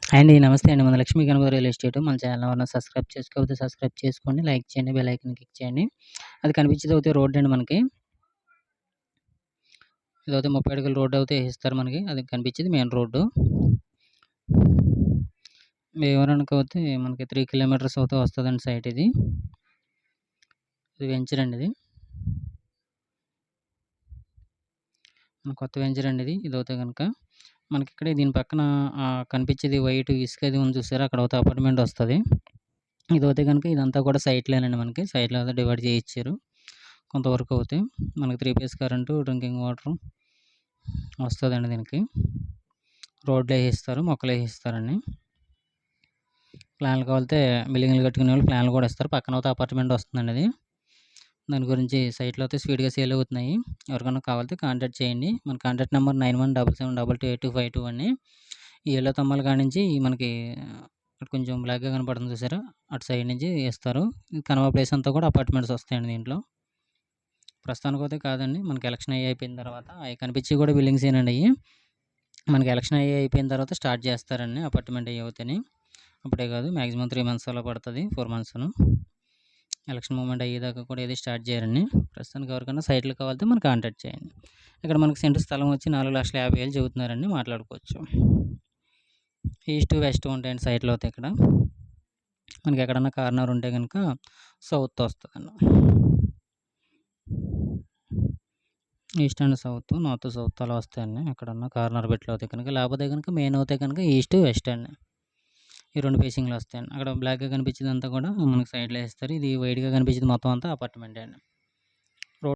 అండి. నమస్తే అండి. మన లక్ష్మీ గణపతి రియల్ ఎస్టేట్. మన ఛానల్ ఎవరైనా సబ్స్క్రైబ్ చేసుకోకపోతే సబ్స్క్రైబ్ చేసుకోండి. లైక్ చేయండి. బెల్ ఐకాన్ క్లిక్ చేయండి. అది కనిపించేది అయితే రోడ్ అండి మనకి. ఇదైతే 30 అడుగుల రోడ్ అయితే ఏసిస్తారు మనకి. అది కనిపించేది మెయిన్ రోడ్డు. భీమవరానికైతే మనకి 3 కిలోమీటర్స్ అయితే వస్తదండి సైట్ ఇది. ఇది వెంచర్ అండి ఇది. కొత్త వెంచర్ అండి ఇది. ఇదైతే గనుక మనకిక్కడ దీని పక్కన కనిపించేది వైట్ ఇసుక అది ఉంది చూసారా? అక్కడ ఒక అపార్ట్మెంట్ వస్తది. ఇదైతే గనుక ఇదంతా కూడా సైట్‌లేనండి మనకి. సైట్‌లో అయితే డివైడ్ చేయిచ్చారు. కొంతవరకు అవుతే మనకి 3 ఫేజ్ కరెంటు, డ్రింకింగ్ వాటరు వస్తదండి దీనికి. రోడ్లేసిస్తారు, మొక్కలేసిస్తారండి. ప్లాన్లు కావాలితే బిల్డింగ్‌లు కట్టుకునేవాళ్ళు ప్లాన్లు కూడా ఇస్తారు. పక్కన అయితే అపార్ట్మెంట్ వస్తుందండి అది. దాని గురించి సైట్‌లో అయితే స్పీడ్‌గా సేల్ అవుతున్నాయి. ఎవరికైనా కావాలితే కాంటాక్ట్ చేయండి. మన కాంటాక్ట్ నంబర్ 9177728252 అండి. ఈ యెల్లో తమ్మాల కాడ నుంచి మనకి కొంచెం బ్లాక్‌గా కనపడుతుంది చూసారా? అటు సైడ్ నుంచి ఇస్తారు. కనవ ప్లేస్ అంతా కూడా అపార్ట్మెంట్స్ వస్తాయండి దీంట్లో. ప్రస్తుతానికైతే కాదండి. మనకి ఎలక్షన్ అయిపోయిన తర్వాత అయి కనిపించేవి కూడా బిల్డింగ్సేనండి అయ్యి. మనకి ఎలక్షన్ అయిపోయిన తర్వాత స్టార్ట్ చేస్తారండి అపార్ట్మెంట్ అయ్యి అవుతేని. అప్పుడే కాదు మాక్సిమం 3 మంత్స్ అలా పడతది. 4 మంత్స్‌ను. ఎలక్షన్ మూవ్‌మెంట్ అయ్యేదాకా కూడా ఏది స్టార్ట్ చేయరండి. ప్రస్తుతానికి ఎవరికైనా సైట్‌లు కావాలితే మనకు కాంటాక్ట్ చేయండి. ఇక్కడ మనకి సెంటు స్థలం వచ్చి 4,50,000 చెబుతున్నారండి. మాట్లాడుకోవచ్చు. ఈస్ట్, వెస్ట్ ఉంటాయండి సైట్‌లో అయితే ఇక్కడ. మనకి ఎక్కడన్నా కార్నర్ ఉంటే గనుక సౌత్ వస్తదండి. East and south, north, south అలా వస్తాయండి. ఎక్కడన్నా కార్నర్ బిట్లు అవుతే కనుక. లేకపోతే గనుక మెయిన్ అవుతే కనుక ఈస్ట్, వెస్ట్ అండి. ఈ 2 ఫేసింగ్‌లో వస్తాయండి. అక్కడ బ్లాక్‌గా కనిపించేదంతా కూడా మనకి సైడ్‌లో ఏస్తారు. ఇది వైట్‌గా కనిపించేది మొత్తం అంతా అపార్ట్మెంటే అండి.